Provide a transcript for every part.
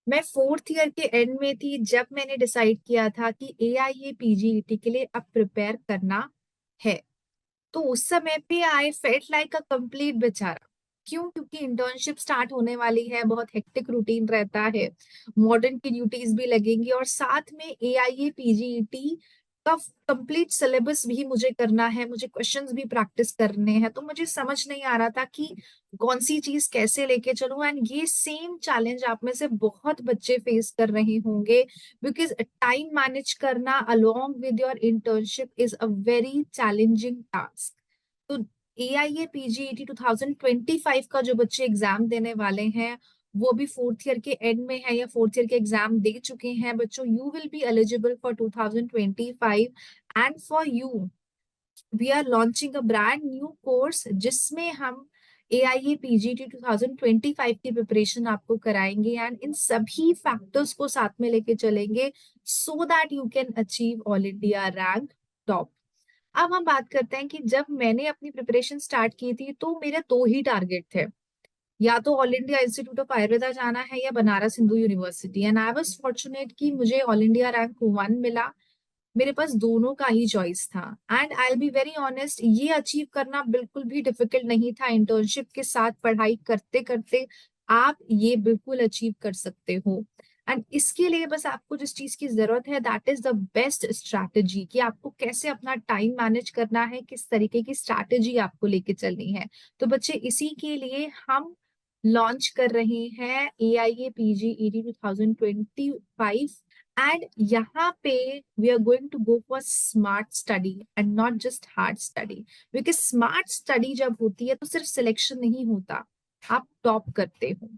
मैं fourth year के and में थी जब मैंने डिसाइड किया था कि AIA PGET के लिए अब प्रिपेयर करना है। तो उस समय पे I felt like a complete बेचारा। क्यों? क्योंकि इंटर्नशिप स्टार्ट होने वाली है, बहुत हेक्टिक रूटीन रहता है, मॉडर्न की ड्यूटीज भी लगेंगी और साथ में AIA PGET का कंप्लीट सिलेबस भी मुझे करना है, मुझे क्वेश्चंस भी प्रैक्टिस करने हैं। तो मुझे समझ नहीं आ रहा था कि कौन सी चीज कैसे लेके चलूं। एंड ये सेम चैलेंज आप में से बहुत बच्चे फेस कर रहे होंगे, बिकॉज टाइम मैनेज करना along with your internship is a very challenging task. तो AIA PGET 2025 का जो बच्चे एग्जाम देने वाले हैं, वो भी फोर्थ ईयर के एंड में है या फोर्थ ईयर के एग्जाम दे चुके हैं बच्चों, you will be eligible for 2025। And for you we are launching a brand new course जिसमें हम AIA PGT 2025 की प्रिपरेशन आपको कराएंगे एंड इन सभी फैक्टर्स को साथ में लेके चलेंगे so that you can achieve all India rank top. अब हम बात करते हैं कि जब मैंने अपनी प्रिपरेशन स्टार्ट की थी तो मेरे दो ही टारगेट थे, या तो all India institute of Ayurveda जाना है या Banaras Hindu university. And I was fortunate कि मुझे ऑल इंडिया रैंक 1 मिला। मेरे पास दोनों का ही चॉइस था। And I be very honest, ये अचीव करना बिल्कुल भी डिफिकल्ट नहीं था। इंटर्नशिप के साथ पढ़ाई करते करते आप ये बिल्कुल अचीव कर सकते हो। एंड इसके लिए बस आपको जिस चीज की जरूरत है that is the best strategy, कि आपको कैसे अपना टाइम मैनेज करना है, किस तरीके की स्ट्रैटेजी आपको लेके चलनी है। तो बच्चे इसी के लिए हम लॉन्च कर रहे हैं AIA PGET 2025। एंड यहाँ पे we are going to go for smart study and not just hard study. Because smart study जब होती है तो सिर्फ सिलेक्शन नहीं होता, आप टॉप करते हो।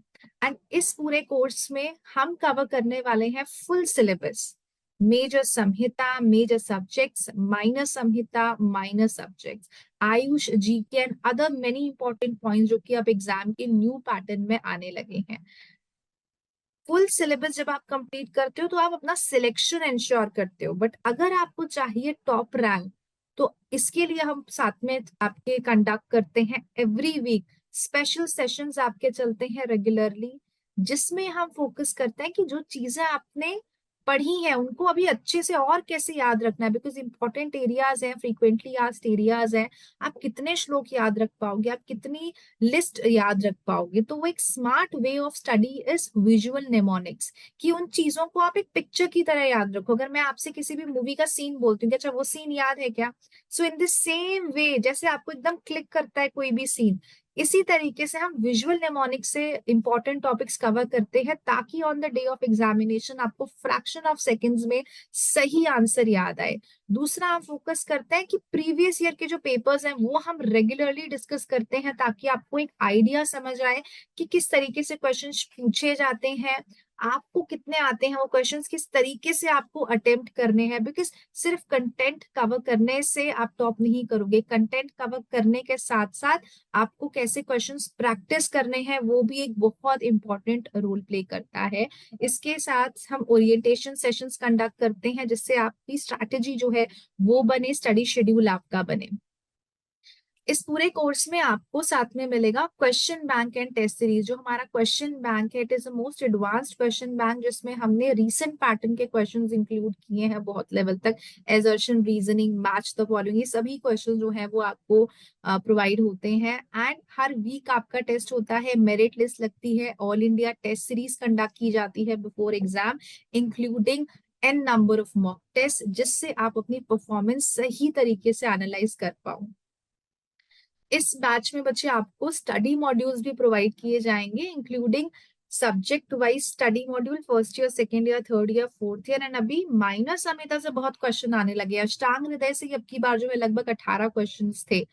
एंड इस पूरे कोर्स में हम कवर करने वाले हैं फुल सिलेबस, मेजर संहिता, मेजर सब्जेक्ट्स, माइनर संहिता, minor subjects, AYUSH, GK and other many important points जो कि अब एग्जाम के न्यू पैटर्न में आने लगे हैं। फुल सिलेबस जब आप कंप्लीट करते हो तो आप अपना सिलेक्शन इंश्योर करते हो। बट अगर आपको चाहिए टॉप रैंक, तो इसके लिए हम साथ में आपके कंडक्ट करते हैं एवरी वीक स्पेशल सेशंस आपके चलते हैं रेगुलरली, जिसमें हम फोकस करते हैं कि जो चीजें आपने पढ़ी हैं उनको अभी अच्छे से और कैसे याद रखना है। बिकॉज इंपॉर्टेंट एरियाज हैं, फ्रीक्वेंटली आस्क्ड एरियाज हैं, आप कितने श्लोक याद रख पाओगे, आप कितनी लिस्ट याद रख पाओगे। तो वो एक smart way of study is visual mnemonics, कि उन चीजों को आप एक पिक्चर की तरह याद रखो। अगर मैं आपसे किसी भी मूवी का सीन बोलती हूँ कि अच्छा वो सीन याद है क्या, सो इन द सेम वे जैसे आपको एकदम क्लिक करता है कोई भी सीन, इसी तरीके से हम विजुअल नेमोनिक्स से इंपॉर्टेंट टॉपिक्स कवर करते हैं, ताकि on the day of examination आपको फ्रैक्शन ऑफ सेकेंड्स में सही आंसर याद आए। दूसरा, हम फोकस करते हैं कि प्रीवियस ईयर के जो पेपर्स हैं वो हम रेगुलरली डिस्कस करते हैं, ताकि आपको एक आइडिया समझ आए कि किस तरीके से क्वेश्चंस पूछे जाते हैं, आपको कितने आते हैं वो क्वेश्चंस, किस तरीके से आपको अटेम्प्ट करने हैं। बिकॉज सिर्फ कंटेंट कवर करने से आप टॉप नहीं करोगे, कंटेंट कवर करने के साथ साथ आपको कैसे क्वेश्चंस प्रैक्टिस करने हैं वो भी एक बहुत इंपॉर्टेंट रोल प्ले करता है। इसके साथ हम ओरिएंटेशन सेशंस कंडक्ट करते हैं, जिससे आपकी स्ट्रैटेजी जो है वो बने, स्टडी शेड्यूल आपका बने। इस पूरे कोर्स में आपको साथ में मिलेगा question bank and test series. जो हमारा क्वेश्चन बैंक है, it is the most advanced question bank, जिसमें हमने रीसेंट पैटर्न के क्वेश्चंस इंक्लूड किए हैं बहुत लेवल तक। Assertion, reasoning, match the following, ये सभी क्वेश्चन जो है वो आपको प्रोवाइड होते हैं। एंड हर वीक आपका टेस्ट होता है, मेरिट लिस्ट लगती है, all India test series conduct की जाती है before exam, including an number of mock test, जिससे आप अपनी परफॉर्मेंस सही तरीके से एनालाइज कर पाओ। इस बैच में बच्चे आपको स्टडी मॉड्यूल्स भी प्रोवाइड किए जाएंगे, including subject wise study module, first year, second year, third year, fourth year. And अभी माइनर संहिता से बहुत क्वेश्चन आने लगे। अष्टांग हृदय से अब की बार जो है लगभग 18 क्वेश्चन थे,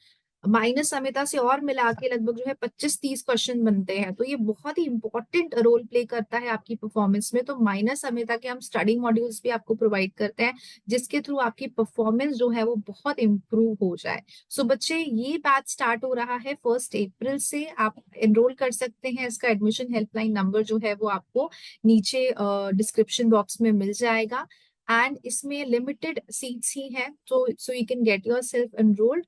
माइनस समिता से और मिला के लगभग जो है 25-30 क्वेश्चन बनते हैं। तो ये बहुत ही इंपॉर्टेंट रोल प्ले करता है आपकी परफॉर्मेंस में। तो माइनस समिता के हम स्टडी मॉड्यूल्स भी आपको प्रोवाइड करते हैं, जिसके थ्रू आपकी परफॉर्मेंस जो है वो बहुत इंप्रूव हो जाए। सो बच्चे, ये बैच स्टार्ट हो रहा है 1 अप्रैल से, आप एनरोल कर सकते हैं। इसका एडमिशन हेल्पलाइन नंबर जो है वो आपको नीचे डिस्क्रिप्शन बॉक्स में मिल जाएगा। एंड इसमें लिमिटेड सीट्स ही हैं, तो so you can get your self enrolled.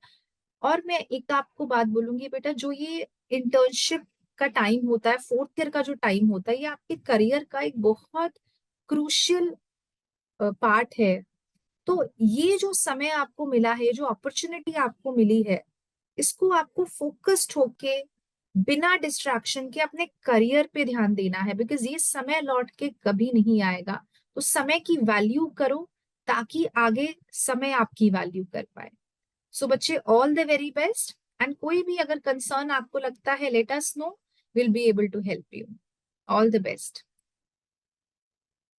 और मैं एक आपको बात बोलूंगी बेटा, जो ये इंटर्नशिप का टाइम होता है, फोर्थ ईयर का जो टाइम होता है, ये आपके करियर का एक बहुत क्रूशियल पार्ट है। तो ये जो समय आपको मिला है, जो अपॉर्चुनिटी आपको मिली है, इसको आपको फोकस्ड होके बिना डिस्ट्रैक्शन के अपने करियर पे ध्यान देना है, बिकॉज ये समय लौट के कभी नहीं आएगा। तो समय की वैल्यू करो ताकि आगे समय आपकी वैल्यू कर पाए। सो बच्चे, all the very best. And कोई भी अगर कंसर्न आपको लगता है, let us know, will be able to help you. All the best.